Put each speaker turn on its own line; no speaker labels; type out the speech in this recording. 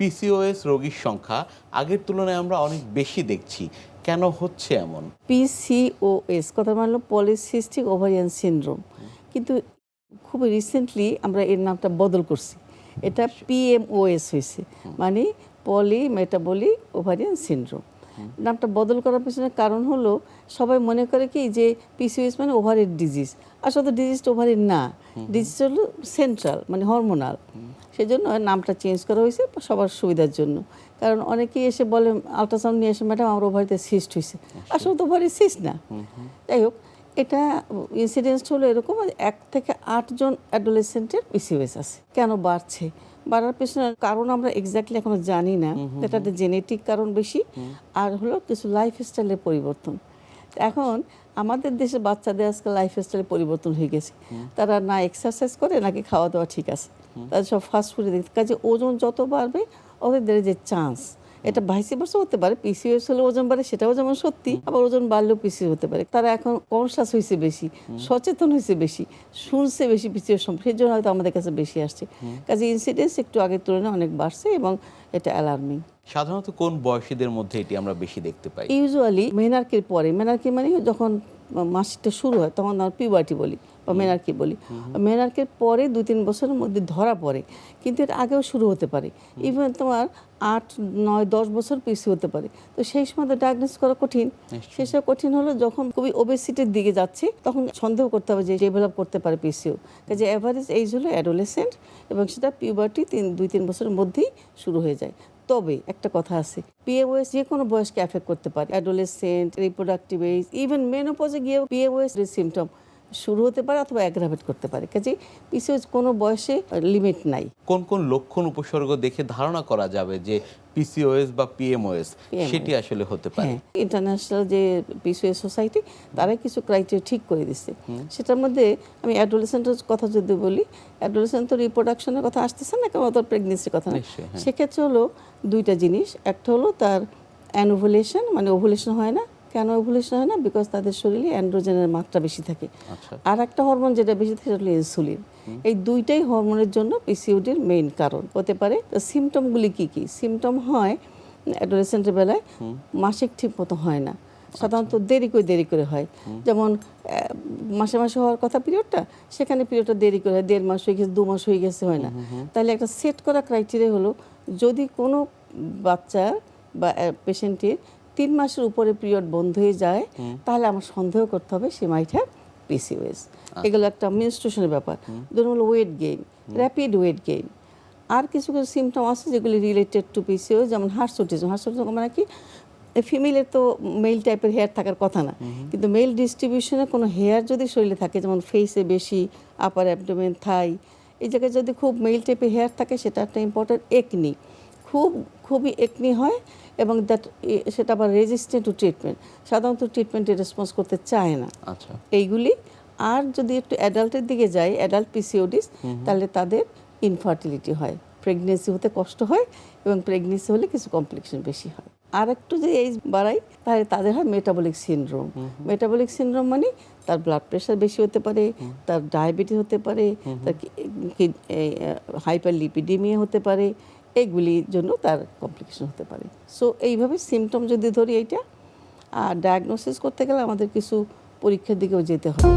PCOS রোগীর সংখ্যা আগের তুলনায় আমরা অনেক বেশি দেখছি, কেন হচ্ছে এমন?
পিসিওএস কথা মানে পলিসিস্টিক ওভারিয়ান সিনড্রোম, কিন্তু খুব রিসেন্টলি আমরা এর নামটা বদল করছি। এটা পিএমওএস হয়েছে, মানে পলি মেটাবলিক ওভারিয়ান সিনড্রোম। নামটা বদল করার পিছনে কারণ হলো সবাই মনে করে কি যে পিসিওএস মানে ওভারের ডিজিজ, আসলে ডিজিজটা ওভারের না, ডিজিজ হলো সেন্ট্রাল মানে হরমোনাল। সেজন্য নামটা চেঞ্জ করা হয়েছে সবার সুবিধার জন্য। কারণ অনেকেই এসে বলে আল্ট্রাসাউন্ড নিয়ে এসে ম্যাডাম আমার ওভারিতে সিস্ট হয়েছে, আসলে তো ওভারি সিস্ট না। যাই হোক, এটা ইনসিডেন্স হলো এরকম 1 থেকে 8 জন অ্যাডোলেসেন্টের পিসিওএস আছে। কেন বাড়ছে? বাড়ার পেছনে কারণ আমরা এক্স্যাক্টলি এখনো জানি না। এটা জেনেটিক কারণ বেশি, আর হলো কিছু লাইফস্টাইলের পরিবর্তন। এখন আমাদের দেশের বাচ্চাদের আজকাল লাইফস্টাইলের পরিবর্তন হয়ে গেছে, তারা না এক্সারসাইজ করে নাকি খাওয়া দাওয়া ঠিক আছে, তাদের সব ফাস্টফুডে দেখতে কাজে ওজন যত বাড়বে ওদের যে চান্স, এটা ভাইসি ভার্সা হতে পারে। পিসিওএস হলে ওজন বাড়ে সেটাও যেমন সত্যি, আবার ওজন বাড়লেও পিসিওএস হতে পারে। তারা এখন কনসাস হয়েছে বেশি, সচেতন হয়েছে বেশি, শুনছে বেশি পিসিওএস সম্পর্কে, সেই জন্য হয়তো আমাদের কাছে বেশি আসছে। কাজে ইনসিডেন্স একটু আগের তুলনায় অনেক বাড়ছে এবং এটা অ্যালার্মিং।
সাধারণত কোন বয়সীদের মধ্যে এটি আমরা বেশি দেখতে পাই?
ইউজুয়ালি মেনার্কির পরে, মেনার্কি মানে যখন মাসিকটা শুরু হয় তখন আমরা পিউবার্টি বলি বা মেনার্কি বলি। মেনার্কির পরে 2-3 বছরের মধ্যে ধরা পড়ে, কিন্তু এর আগেও শুরু হতে পারে। ইভেন তোমার 8, 9, 10 বছর পিসি হতে পারে। তো সেই সময় তো ডায়াগনোস করা কঠিন। সেসব কঠিন হলো যখন খুবই ওবেসিটির দিকে যাচ্ছে, তখন সন্দেহ করতে হবে যে ডেভেলপ করতে পারে পিসিও। কাজে অ্যাভারেজ এইজ হলো অ্যাডোলেসেন্ট, এবং সেটা পিউবার্টি 2-3 বছরের মধ্যেই শুরু হয়ে যায়। তবে একটা কথা আছে, পিএমওএস যে কোনো বয়সকে এফেক্ট করতে পারে। অ্যাডোলেসেন্ট, রিপ্রোডাক্টিভ এজ, ইভেন মেনোপজে গিয়ে পিএমওএস সিমটম শুরু হতে পারে অথবা অ্যাগ্রাভেট করতে পারে। কাজে পিসিওএস কোনো বয়সে লিমিট নাই।
কোন কোন লক্ষণ উপসর্গ দেখে ধারণা করা যাবে যে পিসিওএস বা পিএমওএস সেটি আসলে হতে পারে?
ইন্টারন্যাশনাল যে পিসিওএস সোসাইটি, তারাই কিছু ক্রাইটেরিয়া ঠিক করে দিচ্ছে। সেটার মধ্যে আমি অ্যাডোলেসেন্টের কথা যদি বলি, অ্যাডোলেসেন্ট তো রিপ্রোডাকশনের কথা আসতেছে না, কেমন তার প্রেগনেন্সির কথা না। সেক্ষেত্রে হলো 2টা জিনিস। একটা হলো তার অ্যানোভুলেশন, মানে ওভুলেশন হয় না। কেন ওভুলেশন হয় না? বিকজ তাদের শরীরে অ্যান্ড্রোজেনের মাত্রা বেশি থাকে। আর একটা হরমোন যেটা বেশি থাকে সেটা হলো ইনসুলিন। এই 2টাই হরমোনের জন্য পিসিওডির মেইন কারণ হতে পারে। তো সিমটমগুলি কী কী? সিমটম হয় অ্যাডোলেসেন্টের বেলায় মাসিক ঠিক মতো হয় না, সাধারণত দেরি করে হয়। যেমন মাসে মাসে হওয়ার কথা পিরিয়ডটা, সেখানে পিরিয়ডটা দেরি করে হয়, 1.5 মাস হয়ে গেছে, 2 মাস হয়ে গেছে, হয় না। তাহলে একটা সেট করা ক্রাইটেরিয়া হলো যদি কোনো বাচ্চার বা পেশেন্টের 3 মাসের উপরে পিরিয়ড বন্ধ হয়ে যায়, তাহলে আমার সন্দেহ করতে হবে সে মাইট হ্যাভ পিসিওএস। এগুলো একটা মেনস্ট্রুয়েশনের ব্যাপার। ধরুন হলো weight gain, rapid weight gain. আর কিছু কিছু সিমটম আছে যেগুলি রিলেটেড টু পিসিওএস, যেমন হার্সুটিজম। হার্সুটিজম মানে কি? ফিমেলের তো মেল টাইপের হেয়ার থাকার কথা না, কিন্তু মেল ডিস্ট্রিবিউশনে কোনো হেয়ার যদি শরীরে থাকে, যেমন ফেসে বেশি, আপার অ্যাবডোমেন, থাই, এই জায়গায় যদি খুব মেল টাইপের হেয়ার থাকে, সেটা একটা ইম্পর্টেন্ট। একনি, খুবই একনি হয়, এবং সেটা আবার রেজিস্ট্যান্ট টু ট্রিটমেন্ট, সাধারণত ট্রিটমেন্টে রেসপন্স করতে চায় না। এইগুলি। আর যদি একটু অ্যাডাল্টের দিকে যায়, অ্যাডাল্ট পিসিওডিস, তাহলে তাদের ইনফার্টিলিটি হয়, প্রেগনেন্সি হতে কষ্ট হয়, এবং প্রেগনেন্সি হলে কিছু কমপ্লিকেশন বেশি হয়। আর একটু যদি এজ বাড়ায়, তাহলে তাদের হয় মেটাবলিক সিনড্রোম। মেটাবলিক সিনড্রোম মানে তার ব্লাড প্রেশার বেশি হতে পারে, তার ডায়াবেটিস হতে পারে, তার হাইপারলিপিডিমিয়া হতে পারে, এইগুলির জন্য তার কমপ্লিকেশন হতে পারে। সো এইভাবে সিমটম যদি ধরি এইটা, আর ডায়াগনোসিস করতে গেলে আমাদের কিছু পরীক্ষার দিকেও যেতে হবে।